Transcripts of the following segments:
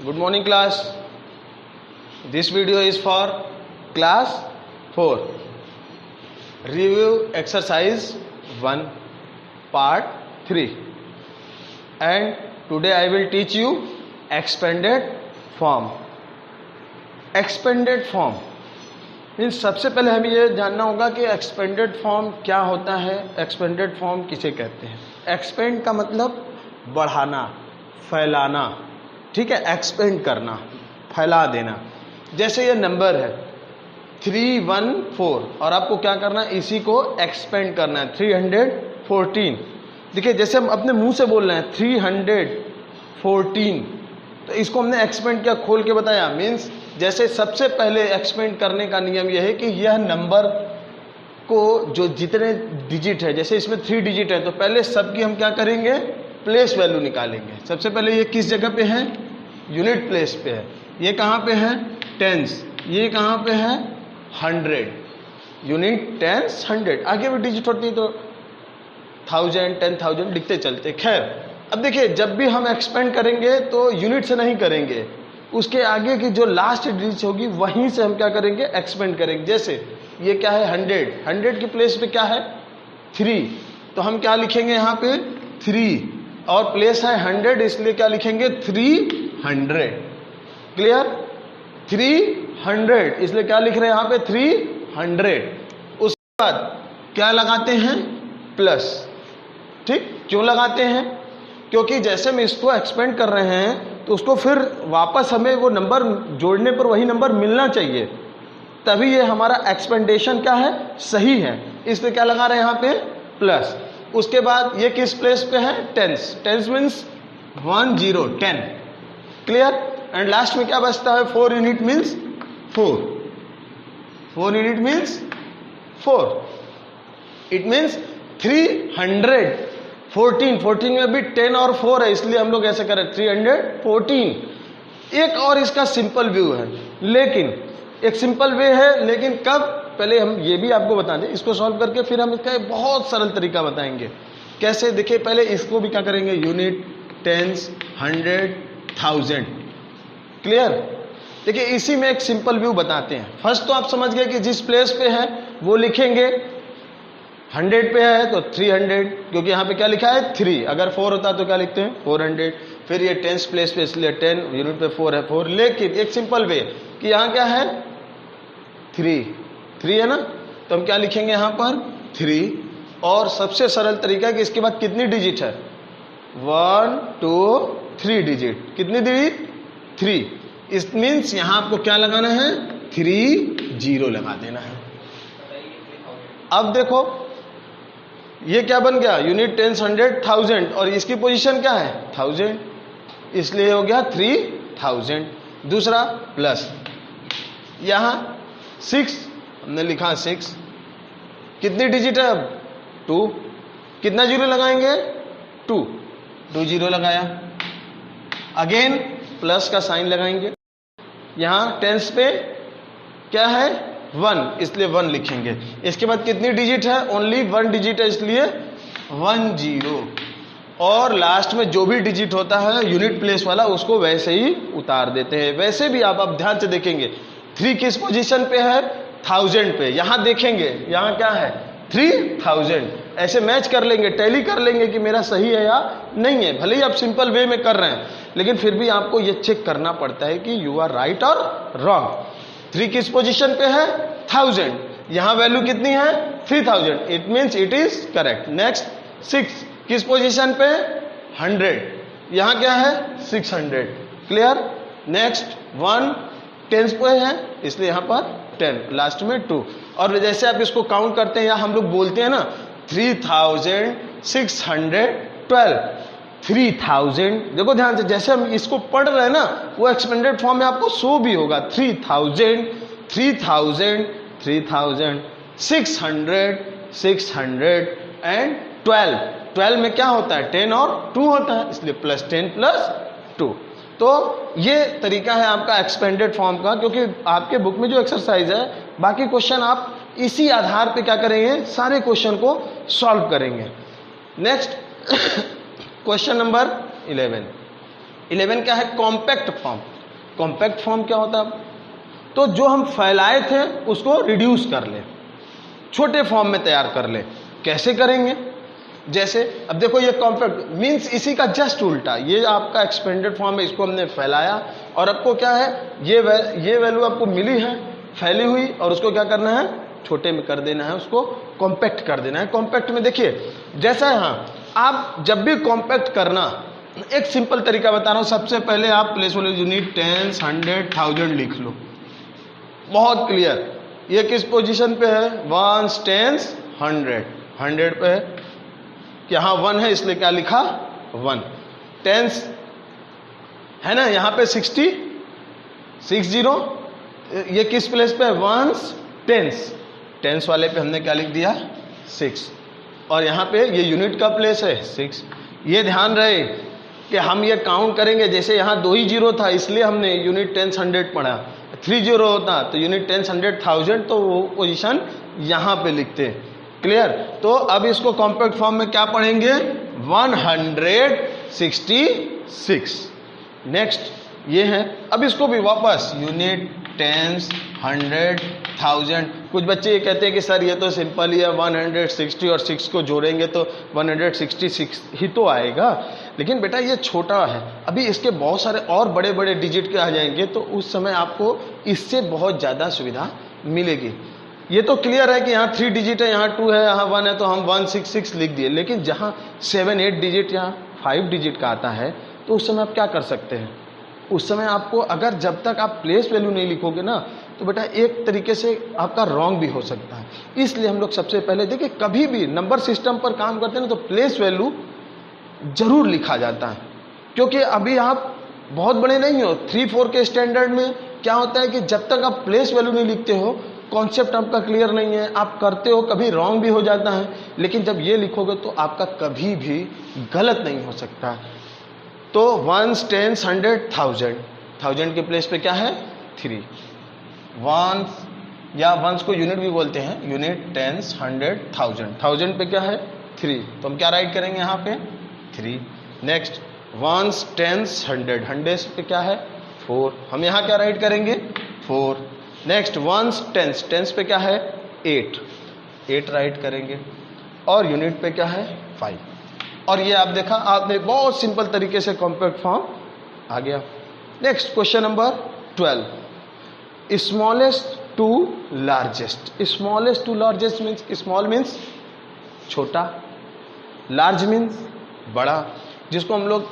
Good morning class. This video is for class 4. Review exercise 1 part 3. And today I will teach you expanded form. Expanded form means सबसे पहले हमें यह जानना होगा कि expanded form क्या होता है, एक्सपेंडेड फॉर्म किसे कहते हैं। एक्सपेंड का मतलब बढ़ाना, फैलाना, ठीक है, एक्सपेंड करना, फैला देना। जैसे ये नंबर है 314 और आपको क्या करना है, इसी को एक्सपेंड करना है 314। देखिए जैसे हम अपने मुंह से बोल रहे हैं 314, तो इसको हमने एक्सपेंड किया, खोल के बताया। मीन्स जैसे सबसे पहले एक्सपेंड करने का नियम यह है कि यह नंबर को जो जितने डिजिट है, जैसे इसमें 3 डिजिट है, तो पहले सबकी हम क्या करेंगे, प्लेस वैल्यू निकालेंगे। सबसे पहले ये किस जगह पे है, यूनिट प्लेस पे है। ये कहाँ पे है, टेंस। ये कहाँ पे है, 100। Unit, tens, 100। आगे भी डिजिट होती है तो 1000, 10,000 लिखते चलते। खैर अब देखिए, जब भी हम एक्सपेंड करेंगे तो यूनिट से नहीं करेंगे, उसके आगे की जो लास्ट डिजिट होगी वहीं से हम क्या करेंगे, एक्सपेंड करेंगे। जैसे ये क्या है, 100 की प्लेस पे क्या है, 3, तो हम क्या लिखेंगे यहाँ पे 3, और प्लेस है 100 इसलिए क्या लिखेंगे 300। क्लियर, 300 इसलिए क्या लिख रहे हैं यहाँ पे 300। उसके बाद क्या लगाते हैं, प्लस। ठीक, क्यों लगाते हैं, क्योंकि जैसे हम इसको एक्सपेंड कर रहे हैं तो उसको फिर वापस हमें वो नंबर जोड़ने पर वही नंबर मिलना चाहिए, तभी ये हमारा एक्सपेंडेशन क्या है, सही है, इसलिए क्या लगा रहे हैं यहाँ पे, प्लस। उसके बाद ये किस प्लेस पे है, tens. Tens means 10, 10। Clear, and last में क्या बचता है, 4 unit means 4। 4 unit means 4। It means 314 में भी 10 और 4 है, इसलिए हम लोग ऐसे करें 314। एक और इसका सिंपल व्यू है, लेकिन एक सिंपल वे है, लेकिन कब, पहले हम ये भी आपको बता दें, इसको सॉल्व करके फिर हम इसका एक बहुत सरल तरीका बताएंगे कैसे। देखिए पहले इसको भी क्या करेंगे, यूनिट, टेंस, 100, 1000। क्लियर, देखिए इसी में एक सिंपल व्यू बताते हैं। फर्स्ट तो आप समझ गए कि जिस प्लेस पे है वो लिखेंगे, 100 पे है तो 300, क्योंकि यहाँ पे क्या लिखा है 3। अगर 4 होता तो क्या लिखते हैं 400। फिर ये टेंस प्लेस पे इसलिए 10, यूनिट पे 4 है 4। लेकिन एक सिंपल वे कि यहाँ क्या है 3 है ना, तो हम क्या लिखेंगे यहाँ पर 3। और सबसे सरल तरीका है कि इसके बाद कितनी डिजिट है, 1 2 3 डिजिट। कितनी डिजिट, 3। इस मीन्स यहाँ आपको क्या लगाना है, 30 लगा देना है। अब देखो ये क्या बन गया, यूनिट, टेंस, 100, 1000, और इसकी पोजीशन क्या है 1000, इसलिए हो गया 3000। दूसरा प्लस, यहां 6 हमने लिखा 6। कितनी डिजिट है अब, 2। कितना जीरो लगाएंगे, 2 जीरो लगाया। अगेन प्लस का साइन लगाएंगे। यहां टेंस पे क्या है 1, इसलिए 1 लिखेंगे। इसके बाद कितनी डिजिट है, ओनली 1 डिजिट है, इसलिए 10। और लास्ट में जो भी डिजिट होता है यूनिट प्लेस वाला, उसको वैसे ही उतार देते हैं। वैसे भी आप ध्यान से देखेंगे 3 किस पोजीशन पे है, 1000 पे। यहां देखेंगे यहां क्या है 3000। ऐसे मैच कर लेंगे, टैली कर लेंगे कि मेरा सही है या नहीं है। भले ही आप सिंपल वे में कर रहे हैं, लेकिन फिर भी आपको यह चेक करना पड़ता है कि यू आर राइट और रॉन्ग। 3 किस पोजीशन पे है, 1000। यहां वैल्यू कितनी है 3000, it means it is correct. Next 6 किस पोजीशन पे, 100। यहां क्या है 600। क्लियर। नेक्स्ट 1 टेंस पे है, इसलिए यहां पर 10, लास्ट में 2। और जैसे आप इसको काउंट करते हैं या हम लोग बोलते हैं ना 3612, 3000। देखो ध्यान से, जैसे हम इसको पढ़ रहे हैं ना, वो एक्सपेंडेड फॉर्म में आपको शो भी होगा। 3000, 3000, 3000, 600, 600 एंड 12। 12 में क्या होता है, 10 और 2 होता है, इसलिए +10 + 2। तो ये तरीका है आपका एक्सपेंडेड फॉर्म का, क्योंकि आपके बुक में जो एक्सरसाइज है, बाकी क्वेश्चन आप इसी आधार पे क्या करेंगे, सारे क्वेश्चन को सॉल्व करेंगे। नेक्स्ट क्वेश्चन नंबर 11 क्या है, कॉम्पैक्ट फॉर्म। कॉम्पैक्ट फॉर्म क्या होता है? तो जो हम फैलाए थे उसको रिड्यूस कर ले, छोटे फॉर्म में तैयार कर ले। कैसे करेंगे? जैसे अब देखो ये कॉम्पैक्ट मीन्स इसी का जस्ट उल्टा, ये आपका एक्सपेंडेड फॉर्म है, इसको हमने फैलाया और आपको क्या है, ये वैल्यू आपको मिली है फैली हुई, और उसको क्या करना है, छोटे में कर देना है, उसको कॉम्पैक्ट कर देना है। कॉम्पैक्ट में देखिए जैसा है, हाँ आप जब भी कॉम्पैक्ट करना, एक सिंपल तरीका बता रहा हूं। सबसे पहले आप प्लेस वैल्यू यूनिट, टेंस, 100, 1000 लिख लो, बहुत क्लियर। ये किस पोजीशन पे है? वंस, टेंस, 100, 100 पे है, यहां 1 है इसलिए क्या लिखा, 1। टेंस है ना, यहां पे 60, 60, ये किस प्लेस पे है, वंस, टेंस, टेंस वाले पे हमने क्या लिख दिया, 6, और यहां पे ये यूनिट का प्लेस है 6। ये ध्यान रहे कि हम ये काउंट करेंगे, जैसे यहाँ 2 ही जीरो था इसलिए हमने यूनिट, टेंस, 100 पढ़ा, 3 जीरो होता तो यूनिट, टेंस, 100, 1000, तो वो पोजीशन यहाँ पे लिखते हैं। क्लियर? तो अब इसको कॉम्पैक्ट फॉर्म में क्या पढ़ेंगे, 166। नेक्स्ट ये है, अब इसको भी वापस यूनिट, टेंस, 100, 1000। कुछ बच्चे ये कहते हैं कि सर ये तो सिंपल ही है, 160 और 6 को जोड़ेंगे तो 166 ही तो आएगा। लेकिन बेटा ये छोटा है, अभी इसके बहुत सारे और बड़े बड़े डिजिट के आ जाएंगे तो उस समय आपको इससे बहुत ज़्यादा सुविधा मिलेगी। ये तो क्लियर है कि यहाँ 3 डिजिट है, यहाँ 2 है, यहाँ 1 है, तो हम 166 लिख दिए। लेकिन जहाँ 7, 8 डिजिट या 5 डिजिट का आता है तो उस समय आप क्या कर सकते हैं, उस समय आपको अगर जब तक आप प्लेस वैल्यू नहीं लिखोगे ना तो बेटा एक तरीके से आपका रॉन्ग भी हो सकता है। इसलिए हम लोग सबसे पहले देखिए, कभी भी नंबर सिस्टम पर काम करते हैं ना तो प्लेस वैल्यू जरूर लिखा जाता है, क्योंकि अभी आप बहुत बड़े नहीं हो। 3-4 के स्टैंडर्ड में क्या होता है कि जब तक आप प्लेस वैल्यू नहीं लिखते हो, कॉन्सेप्ट आपका क्लियर नहीं है, आप करते हो, कभी रॉन्ग भी हो जाता है। लेकिन जब ये लिखोगे तो आपका कभी भी गलत नहीं हो सकता। तो 1, 10, 100, 1000, 1000 के प्लेस पे क्या है, 3। वंस या वंस को यूनिट भी बोलते हैं, यूनिट, टेंस, 100, 1000, 1000 पे क्या है, 3, तो हम क्या राइट करेंगे यहाँ पे, 3। नेक्स्ट वंस, टेंस, 100, 100 पे क्या है, 4, हम यहाँ क्या राइट करेंगे, 4। नेक्स्ट वंस, टेंस, टेंस पे क्या है, 8, 8 राइट करेंगे, और यूनिट पे क्या है, 5। और ये आप देखा आपने, बहुत सिंपल तरीके से कॉम्पैक्ट फॉर्म आ गया। Next question number 12, smallest to largest. Smallest to largest means, small means छोटा, लार्ज मीन्स बड़ा, जिसको हम लोग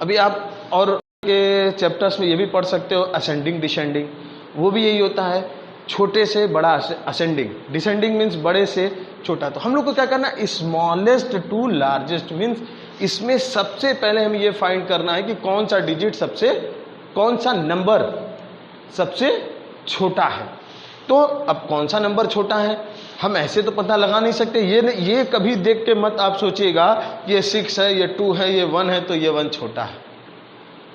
अभी आप और के चैप्टर्स में ये भी पढ़ सकते हो, असेंडिंग, डिसेंडिंग, वो भी यही होता है, छोटे से बड़ा असेंडिंग, डिसेंडिंग मीन्स बड़े से छोटा। तो हम लोग को क्या करना है, स्मॉलेस्ट टू लार्जेस्ट मीन्स इसमें सबसे पहले हमें ये फाइंड करना है कि कौन सा डिजिट सबसे, कौन सा नंबर सबसे छोटा है। तो अब कौन सा नंबर छोटा है हम ऐसे तो पता लगा नहीं सकते। ये कभी देख के मत आप सोचिएगा ये 6 है, ये 2 है, ये 1 है तो ये 1 छोटा है।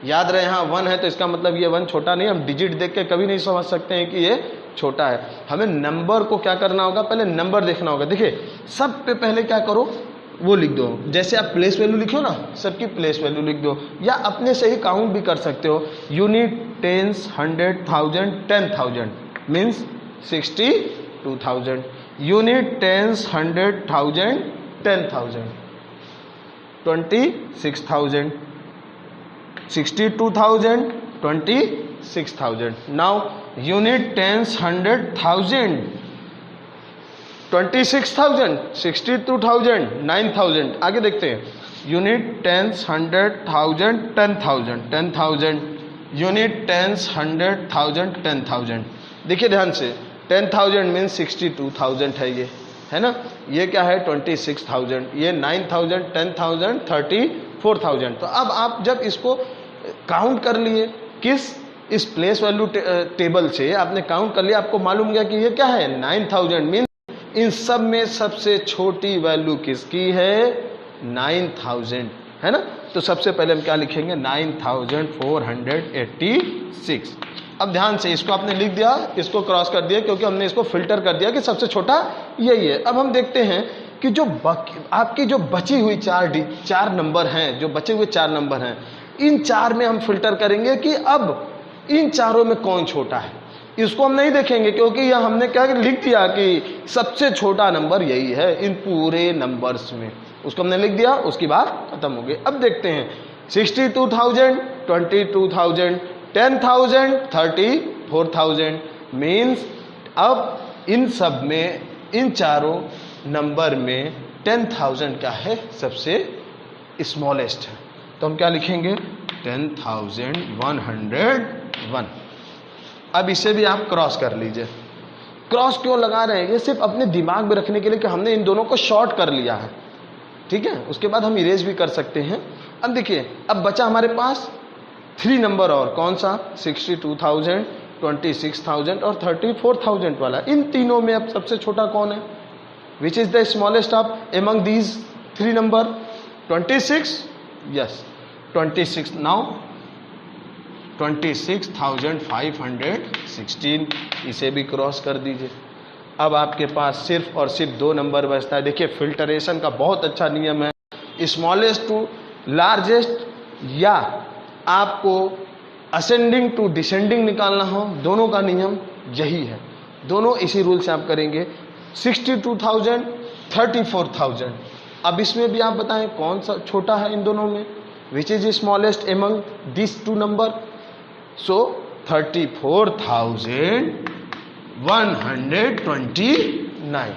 याद रहे यहाँ 1 है तो इसका मतलब ये 1 छोटा नहीं। हम डिजिट देख के कभी नहीं समझ सकते हैं कि ये छोटा है। हमें नंबर को क्या करना होगा, पहले नंबर देखना होगा। देखिए सब पे पहले क्या करो, वो लिख दो। जैसे आप प्लेस वैल्यू लिखो ना, सबकी प्लेस वैल्यू लिख दो, या अपने से ही काउंट भी कर सकते हो। Unit, tens, 100, 1000, 10,000 means 62,000। Unit, tens, 100, 1000, 10,000 26,000, 62,000, 26,000। Now unit, tens, 100, 1000, 26,000, 62,000, 9,000। आगे देखते हैं। Unit, tens, 100, 1000, 10,000, 10,000। Unit, tens, 100, 1000, 10,000। देखिए ध्यान से, 10,000 मीन्स 62,000 है ये, है ना। ये क्या है 26,000, ये 9,000, 10,000, 34,000। तो अब आप जब इसको काउंट कर लिए, किस इस प्लेस वैल्यू टेबल से आपने काउंट कर लिया, आपको मालूम गया कि ये क्या है 9,000 मीन्स इन सब में सबसे छोटी वैल्यू किसकी है 9,000, है ना। तो सबसे पहले हम क्या लिखेंगे 9,486। अब ध्यान से इसको आपने लिख दिया, इसको क्रॉस कर दिया क्योंकि हमने इसको फिल्टर कर दिया कि सबसे छोटा यही है। अब हम देखते हैं कि जो आपकी जो बची हुई चार नंबर हैं, जो बचे हुए 4 नंबर हैं, इन 4 में हम फिल्टर करेंगे कि अब इन चारों में कौन छोटा है, इसको हम नहीं देखेंगे क्योंकि यह हमने क्या लिख दिया कि सबसे छोटा नंबर यही है इन पूरे नंबर्स में, उसको हमने लिख दिया, उसकी बात खत्म हो गई। अब देखते हैं 62,000, 22,000, 10,000, 34,000 मीन्स अब इन सब में, इन चारों नंबर में 10,000 क्या है, सबसे स्मॉलेस्ट है। तो हम क्या लिखेंगे 10,101। अब इसे भी आप क्रॉस कर लीजिए। क्रॉस क्यों लगा रहे हैं, ये सिर्फ अपने दिमाग में रखने के लिए कि हमने इन दोनों को शॉर्ट कर लिया है, ठीक है। उसके बाद हम इरेज भी कर सकते हैं। अब देखिए, अब बचा हमारे पास 3 नंबर और, कौन सा, 62,000, 26,000 और 34,000 वाला। इन तीनों में अब सबसे छोटा कौन है, which is the smallest of among these 3 number, 26, yes 26। Now 26,516, इसे भी क्रॉस कर दीजिए। अब आपके पास सिर्फ और सिर्फ 2 नंबर बचता है। देखिए फिल्टरेशन का बहुत अच्छा नियम है, स्मॉलेस्ट टू लार्जेस्ट या आपको असेंडिंग टू डिसेंडिंग निकालना हो, दोनों का नियम यही है, दोनों इसी रूल से आप करेंगे। 62,000, 34,000। अब इसमें भी आप बताएं कौन सा छोटा है इन दोनों में, which is smallest among this 2 number. So 34,129,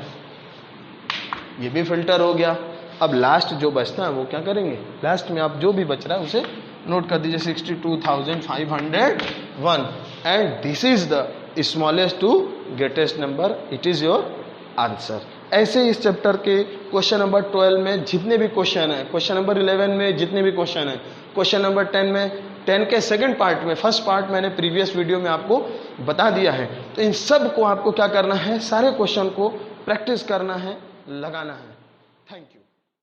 ये भी फिल्टर हो गया। अब लास्ट जो बचता है वो क्या करेंगे, लास्ट में आप जो भी बच रहा है उसे नोट कर दीजिए, 62,501 and this is the smallest to greatest number, it is your answer. ऐसे इस चैप्टर के क्वेश्चन नंबर 12 में जितने भी क्वेश्चन है, क्वेश्चन नंबर 11 में जितने भी क्वेश्चन है, क्वेश्चन नंबर 10 में, 10 के सेकंड पार्ट में, फर्स्ट पार्ट मैंने प्रीवियस वीडियो में आपको बता दिया है। तो इन सब को आपको क्या करना है, सारे क्वेश्चन को प्रैक्टिस करना है, लगाना है। Thank you.